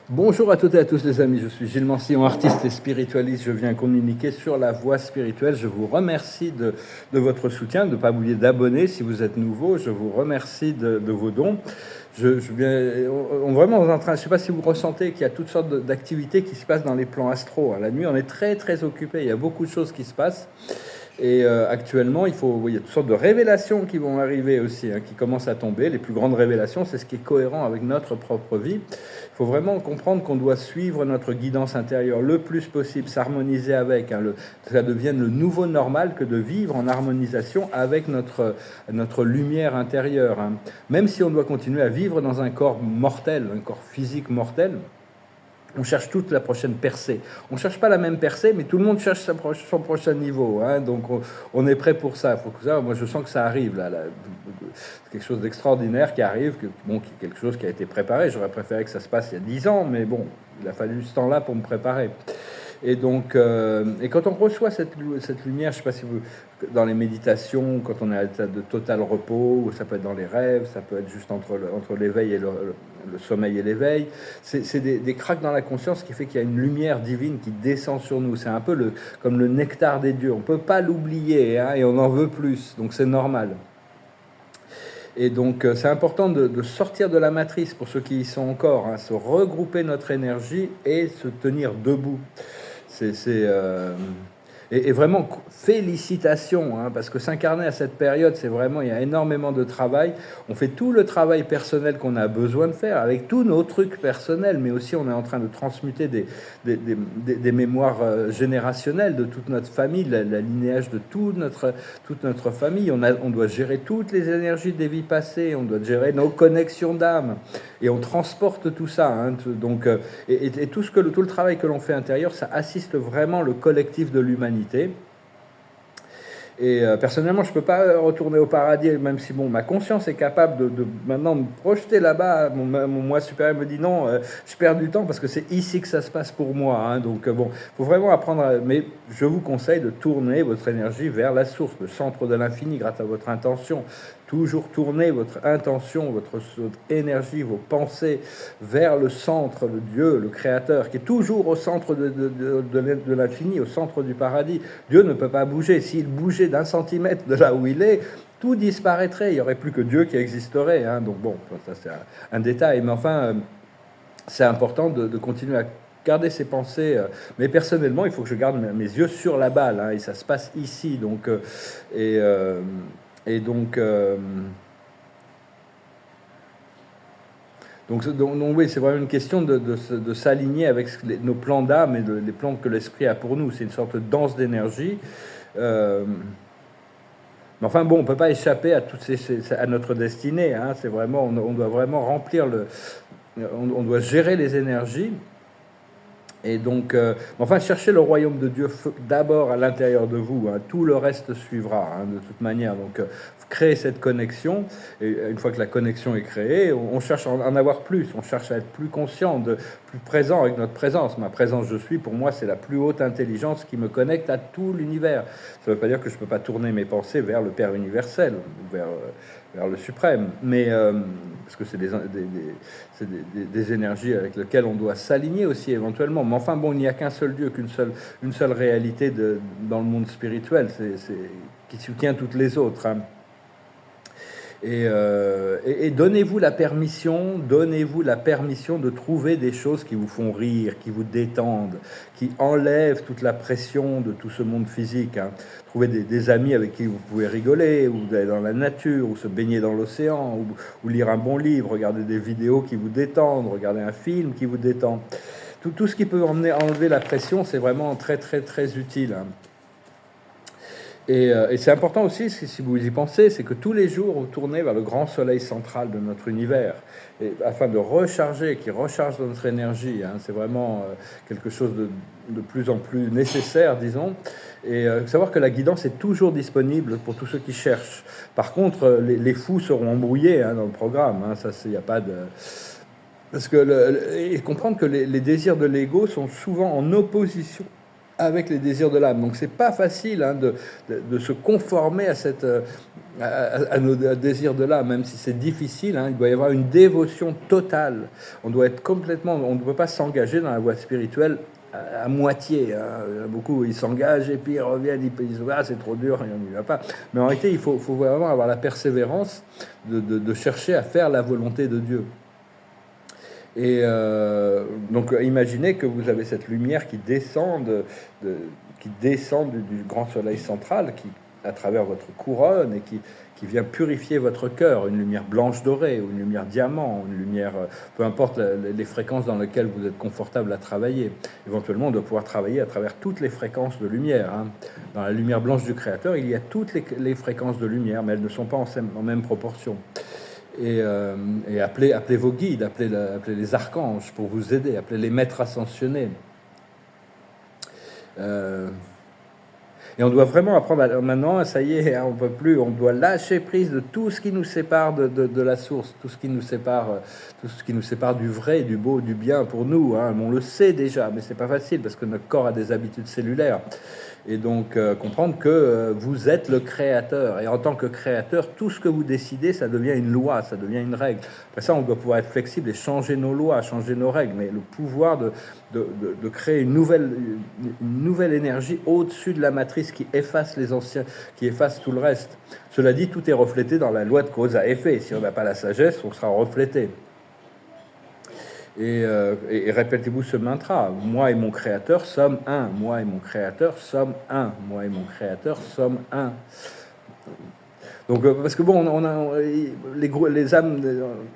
Bonjour à toutes et à tous les amis, je suis Gilles Mancillon, artiste et spiritualiste. Je viens communiquer sur la voie spirituelle. Je vous remercie de votre soutien, de ne pas oublier d'abonner si vous êtes nouveau. Je vous remercie de vos dons. On est vraiment en train, je ne sais pas si vous ressentez qu'il y a toutes sortes d'activités qui se passent dans les plans astro. La nuit, on est très très occupé, il y a beaucoup de choses qui se passent. Et actuellement, il y a toutes sortes de révélations qui vont arriver aussi, qui commencent à tomber. Les plus grandes révélations, c'est ce qui est cohérent avec notre propre vie. Il faut vraiment comprendre qu'on doit suivre notre guidance intérieure le plus possible, s'harmoniser avec. Ça devienne le nouveau normal que de vivre en harmonisation avec notre lumière intérieure. Même si on doit continuer à vivre dans un corps mortel, un corps physique mortel, on cherche toute la prochaine percée. On ne cherche pas la même percée, mais tout le monde cherche son prochain niveau. Donc on est prêt pour ça. Moi, je sens que ça arrive. C'est quelque chose d'extraordinaire qui arrive, quelque chose qui a été préparé. J'aurais préféré que ça se passe il y a 10 ans, mais bon, il a fallu ce temps-là pour me préparer. Et donc, et quand on reçoit cette lumière, je ne sais pas si vous, dans les méditations, quand on est à l'état de total repos, ou ça peut être dans les rêves, ça peut être juste entre l'éveil et le sommeil et l'éveil, c'est des craques dans la conscience qui fait qu'il y a une lumière divine qui descend sur nous. C'est un peu comme le nectar des dieux. On ne peut pas l'oublier, et on en veut plus, donc c'est normal. Et donc, c'est important de sortir de la matrice pour ceux qui y sont encore, se regrouper notre énergie et se tenir debout. Et vraiment, félicitations, parce que s'incarner à cette période, c'est vraiment, il y a énormément de travail. On fait tout le travail personnel qu'on a besoin de faire, avec tous nos trucs personnels, mais aussi on est en train de transmuter des mémoires générationnelles de toute notre famille, la lignage de toute notre famille. On doit gérer toutes les énergies des vies passées, on doit gérer nos connexions d'âme, et on transporte tout ça. Donc, et tout le travail que l'on fait intérieur, ça assiste vraiment le collectif de l'humanité. Et personnellement, je ne peux pas retourner au paradis, même si ma conscience est capable de maintenant me projeter là-bas. Mon moi supérieur me dit non, je perds du temps parce que c'est ici que ça se passe pour moi. Donc il faut vraiment apprendre. Mais je vous conseille de tourner votre énergie vers la source, le centre de l'infini, grâce à votre intention. Toujours tourner votre intention, votre énergie, vos pensées vers le centre, le Dieu, le Créateur, qui est toujours au centre de l'infini, au centre du paradis. Dieu ne peut pas bouger. S'il bougeait d'1 centimètre de là où il est, tout disparaîtrait. Il n'y aurait plus que Dieu qui existerait. Donc ça c'est un détail. Mais enfin, c'est important de continuer à garder ses pensées. Mais personnellement, il faut que je garde mes yeux sur la balle. Et ça se passe ici. Donc, donc oui, c'est vraiment une question de s'aligner avec nos plans d'âme et les plans que l'esprit a pour nous. C'est une sorte de danse d'énergie. Mais enfin on ne peut pas échapper à notre destinée. C'est vraiment, on doit vraiment remplir on doit gérer les énergies. Et donc, cherchez le royaume de Dieu d'abord à l'intérieur de vous. Tout le reste suivra, de toute manière. Donc, créez cette connexion. Et une fois que la connexion est créée, on cherche à en avoir plus. On cherche à être plus conscient, plus présent avec notre présence. Ma présence, je suis, pour moi, c'est la plus haute intelligence qui me connecte à tout l'univers. Ça ne veut pas dire que je ne peux pas tourner mes pensées vers le Père universel, vers le suprême, mais parce que c'est des énergies avec lesquelles on doit s'aligner aussi éventuellement. Mais enfin il n'y a qu'un seul Dieu, une seule réalité dans le monde spirituel, qui soutient toutes les autres. Et donnez-vous la permission de trouver des choses qui vous font rire, qui vous détendent, qui enlèvent toute la pression de tout ce monde physique. Trouvez des amis avec qui vous pouvez rigoler, ou aller dans la nature, ou se baigner dans l'océan, ou lire un bon livre, regarder des vidéos qui vous détendent, regarder un film qui vous détend. Tout ce qui peut enlever la pression, c'est vraiment très très très utile. Et c'est important aussi, si vous y pensez, c'est que tous les jours, vous tournez vers le grand soleil central de notre univers, afin de qui recharge notre énergie. C'est vraiment quelque chose de plus en plus nécessaire, disons. Et savoir que la guidance est toujours disponible pour tous ceux qui cherchent. Par contre, les fous seront embrouillés dans le programme. Ça, il n'y a pas de... Parce que et comprendre que les désirs de l'ego sont souvent en opposition avec les désirs de l'âme. Donc c'est pas facile de se conformer à à nos désirs de l'âme, même si c'est difficile, hein, il doit y avoir une dévotion totale. On doit être complètement, on ne peut pas s'engager dans la voie spirituelle à moitié. Hein. Beaucoup, ils s'engagent et puis ils reviennent, ils disent ah, c'est trop dur, et on n'y va pas. Mais en réalité, il faut vraiment avoir la persévérance de chercher à faire la volonté de Dieu. Et donc, imaginez que vous avez cette lumière qui descend, du grand soleil central, qui à travers votre couronne et qui vient purifier votre cœur, une lumière blanche dorée ou une lumière diamant, une lumière, peu importe les fréquences dans lesquelles vous êtes confortable à travailler. Éventuellement, on doit pouvoir travailler à travers toutes les fréquences de lumière. Hein. Dans la lumière blanche du Créateur, il y a toutes les fréquences de lumière, mais elles ne sont pas en même proportion. Et appelez vos guides, appelez les archanges pour vous aider, appelez les maîtres ascensionnés. Et on doit vraiment apprendre, maintenant, ça y est, hein, on peut plus, on doit lâcher prise de tout ce qui nous sépare de la source, tout ce qui nous sépare du vrai, du beau, du bien pour nous. Hein. On le sait déjà, mais c'est pas facile parce que notre corps a des habitudes cellulaires. Et donc, comprendre que vous êtes le créateur. Et en tant que créateur, tout ce que vous décidez, ça devient une loi, ça devient une règle. Après ça, on doit pouvoir être flexible et changer nos lois, changer nos règles. Mais le pouvoir de créer une nouvelle énergie au-dessus de la matrice qui efface les anciens, qui efface tout le reste. Cela dit, tout est reflété dans la loi de cause à effet. Si on n'a pas la sagesse, on sera reflété. Et répétez-vous ce mantra. Moi et mon Créateur sommes un. Moi et mon Créateur sommes un. Moi et mon Créateur sommes un. Donc, parce que bon, les âmes,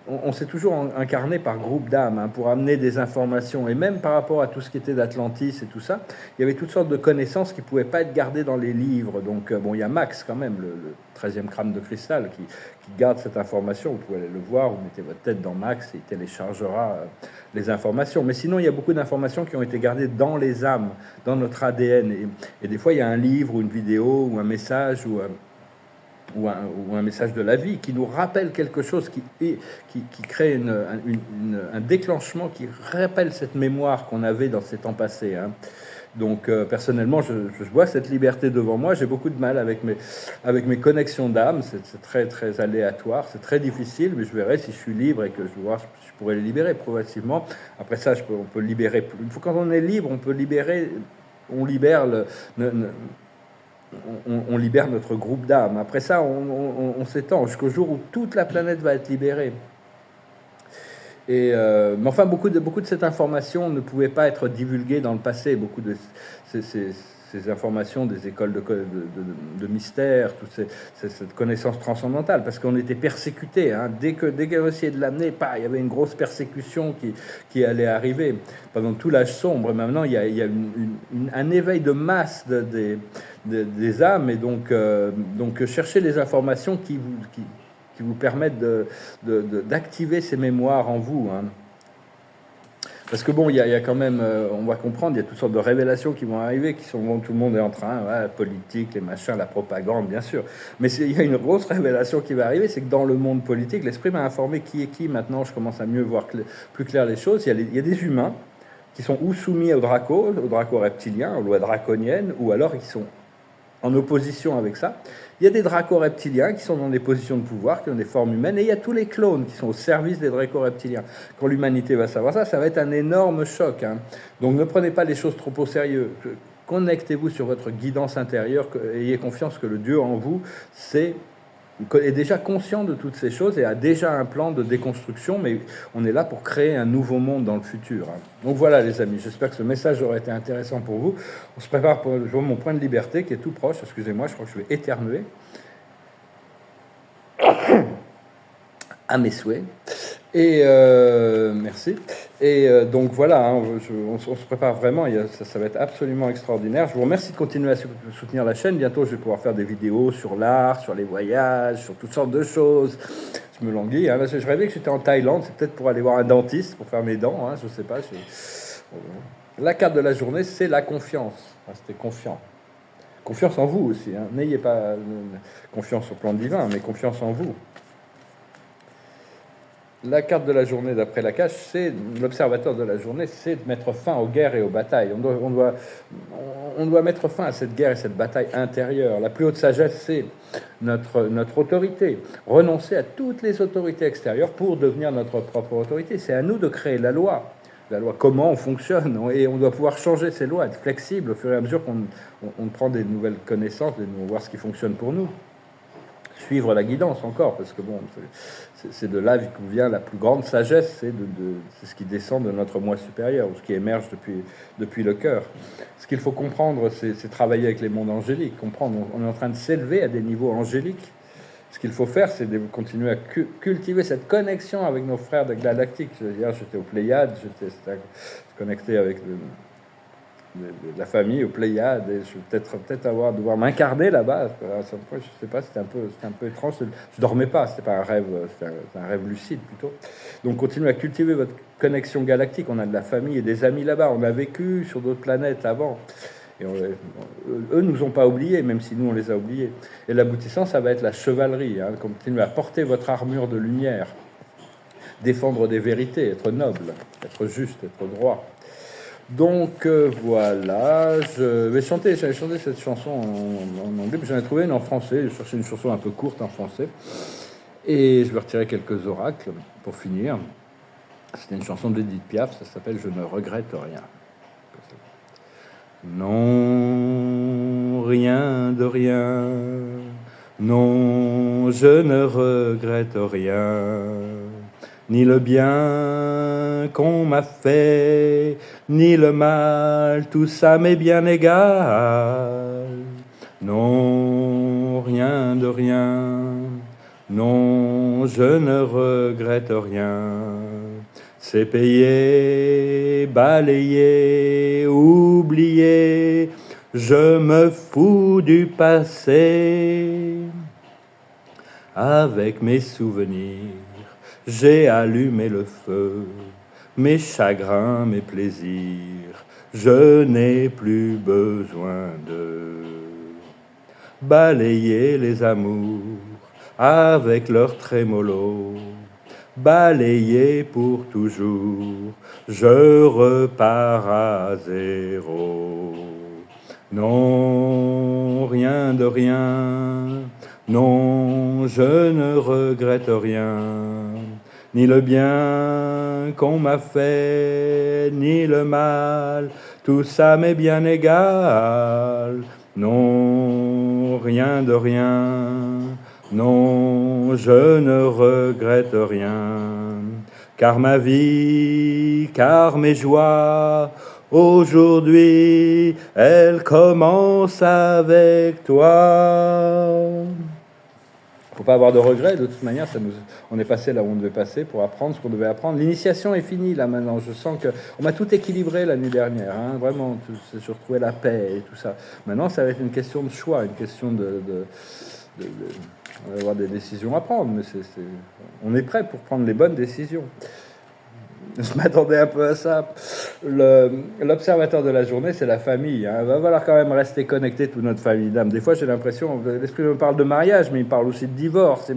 on s'est toujours incarné par groupe d'âmes, hein, pour amener des informations. Et même par rapport à tout ce qui était d'Atlantis et tout ça, il y avait toutes sortes de connaissances qui ne pouvaient pas être gardées dans les livres. Donc, bon, il y a Max quand même, le 13e crâne de cristal, qui garde cette information. Vous pouvez aller le voir, vous mettez votre tête dans Max et il téléchargera les informations. Mais sinon, il y a beaucoup d'informations qui ont été gardées dans les âmes, dans notre ADN. Et des fois, il y a un livre ou une vidéo ou un message ou un message de la vie qui nous rappelle quelque chose, qui crée un déclenchement qui rappelle cette mémoire qu'on avait dans ces temps passés. Hein. Donc personnellement, je vois cette liberté devant moi. J'ai beaucoup de mal avec mes connexions d'âme. C'est très très aléatoire, c'est très difficile, mais je verrai si je suis libre et que je pourrais les libérer progressivement. Après ça, on peut libérer. Quand on est libre, on peut libérer. On libère on libère notre groupe d'âmes. Après ça, on s'étend jusqu'au jour où toute la planète va être libérée. Mais enfin, beaucoup de cette information ne pouvait pas être divulguée dans le passé. Beaucoup de ces informations des écoles de mystère, toute cette connaissance transcendantale, parce qu'on était persécutés. Hein. Dès qu'on essayait de l'amener, il y avait une grosse persécution qui allait arriver pendant tout l'âge sombre. Maintenant, il y a un éveil de masse des âmes, et donc chercher les informations qui vous permettent d'activer ces mémoires en vous. Hein. Parce que bon, il y a quand même, on va comprendre, il y a toutes sortes de révélations qui vont arriver, tout le monde est en train, la politique, les machins, la propagande, bien sûr. Mais il y a une grosse révélation qui va arriver, c'est que dans le monde politique, l'esprit m'a informé qui est qui. Maintenant, je commence à mieux voir plus clair les choses. Il y a des humains qui sont ou soumis au draco reptilien, aux lois draconiennes, ou alors qui sont en opposition avec ça. Il y a des draco-reptiliens qui sont dans des positions de pouvoir, qui ont des formes humaines, et il y a tous les clones qui sont au service des draco-reptiliens. Quand l'humanité va savoir ça, ça va être un énorme choc. Hein. Donc ne prenez pas les choses trop au sérieux. Connectez-vous sur votre guidance intérieure, ayez confiance que le Dieu en vous, est déjà conscient de toutes ces choses et a déjà un plan de déconstruction, mais on est là pour créer un nouveau monde dans le futur. Hein. Donc voilà les amis, j'espère que ce message aura été intéressant pour vous. On se prépare pour mon point de liberté qui est tout proche, excusez-moi, je crois que je vais éternuer. À mes souhaits. Et merci. Et donc voilà, hein, on se prépare vraiment, ça va être absolument extraordinaire. Je vous remercie de continuer à soutenir la chaîne. Bientôt, je vais pouvoir faire des vidéos sur l'art, sur les voyages, sur toutes sortes de choses. Je me languis. Hein, parce que je rêvais que j'étais en Thaïlande. C'est peut-être pour aller voir un dentiste, pour faire mes dents. Hein, je ne sais pas. La carte de la journée, c'est la confiance. Restez confiant. Confiance en vous aussi. Hein. N'ayez pas confiance au plan divin, mais confiance en vous. la carte de la journée d'après la cage, c'est l'observateur de la journée, c'est de mettre fin aux guerres et aux batailles. On doit mettre fin à cette guerre et cette bataille intérieure. La plus haute sagesse, c'est notre autorité. Renoncer à toutes les autorités extérieures pour devenir notre propre autorité. C'est à nous de créer la loi. La loi, comment on fonctionne, et on doit pouvoir changer ces lois, être flexible au fur et à mesure qu'on prend des nouvelles connaissances, voir ce qui fonctionne pour nous. Suivre la guidance encore, parce que bon, c'est de là que vient la plus grande sagesse, c'est ce qui descend de notre moi supérieur, ou ce qui émerge depuis le cœur. Ce qu'il faut comprendre, c'est travailler avec les mondes angéliques, comprendre, on est en train de s'élever à des niveaux angéliques. Ce qu'il faut faire, c'est de continuer à cultiver cette connexion avec nos frères de galactiques. Hier, j'étais aux Pléiades, j'étais connecté avec de la famille aux Pléiades, et je vais peut-être devoir m'incarner là-bas. Je sais pas, c'était un peu étrange. Je dormais pas, c'était pas un rêve, c'était un rêve lucide plutôt. Donc continuez à cultiver votre connexion galactique. On a de la famille et des amis là-bas. On a vécu sur d'autres planètes avant. Et eux nous ont pas oubliés, même si nous on les a oubliés. Et l'aboutissant, ça va être la chevalerie. Continuez à porter votre armure de lumière, défendre des vérités, être noble, être juste, être droit. Donc voilà, j'avais chanté cette chanson en anglais, puis j'en ai trouvé une en français. Je cherchais une chanson un peu courte en français, et je vais retirer quelques oracles pour finir. C'était une chanson d'Edith Piaf, ça s'appelle « Je ne regrette rien ». Non, rien de rien, non, je ne regrette rien. Ni le bien qu'on m'a fait, ni le mal, tout ça m'est bien égal. Non, rien de rien, non, je ne regrette rien. C'est payé, balayé, oublié, je me fous du passé. Avec mes souvenirs, j'ai allumé le feu, mes chagrins, mes plaisirs, je n'ai plus besoin de balayer les amours avec leur trémolo, balayer pour toujours, je repars à zéro. Non, rien de rien, non, je ne regrette rien, ni le bien qu'on m'a fait, ni le mal, tout ça m'est bien égal. Non, rien de rien, non, je ne regrette rien, car ma vie, car mes joies, aujourd'hui, elles commencent avec toi. Faut pas avoir de regrets, de toute manière, on est passé là où on devait passer pour apprendre ce qu'on devait apprendre. L'initiation est finie là maintenant, je sens qu'on m'a tout équilibré l'année dernière, vraiment, j'ai retrouvé la paix et tout ça. Maintenant, ça va être une question de choix, une question on va avoir des décisions à prendre, mais on est prêt pour prendre les bonnes décisions. Je m'attendais un peu à ça. L'observateur de la journée, c'est la famille. Il va falloir quand même rester connecté, toute notre famille d'âme. Des fois, j'ai l'impression, l'esprit me parle de mariage, mais il me parle aussi de divorce.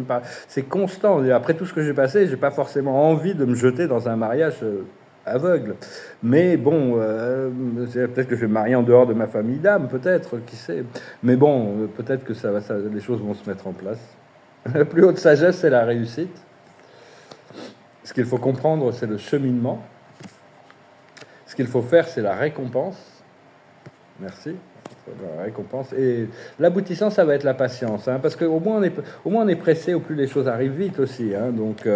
C'est constant. Et après tout ce que j'ai passé, j'ai pas forcément envie de me jeter dans un mariage aveugle. Mais bon, peut-être que je vais me marier en dehors de ma famille d'âme, peut-être, qui sait. Mais bon, peut-être que les choses vont se mettre en place. La plus haute sagesse, c'est la réussite. Ce qu'il faut comprendre, c'est le cheminement. Ce qu'il faut faire, c'est la récompense. Merci. La récompense. Et l'aboutissant, ça va être la patience. Parce qu'au moins, on est pressé, au plus les choses arrivent vite aussi. Donc,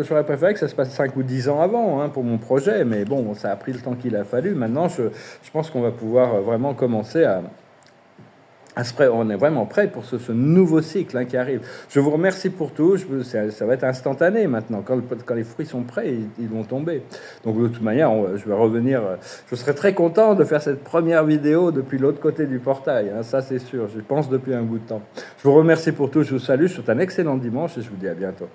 j'aurais préféré que ça se passe 5 ou 10 ans avant pour mon projet. Mais bon, ça a pris le temps qu'il a fallu. Maintenant, je pense qu'on va pouvoir vraiment commencer on est vraiment prêt pour ce nouveau cycle qui arrive. Je vous remercie pour tout. Ça va être instantané maintenant. Quand les fruits sont prêts, ils vont tomber. Donc de toute manière, je vais revenir. Je serai très content de faire cette première vidéo depuis l'autre côté du portail. Ça, c'est sûr. Je pense depuis un bout de temps. Je vous remercie pour tout. Je vous salue. Je vous souhaite un excellent dimanche et je vous dis à bientôt.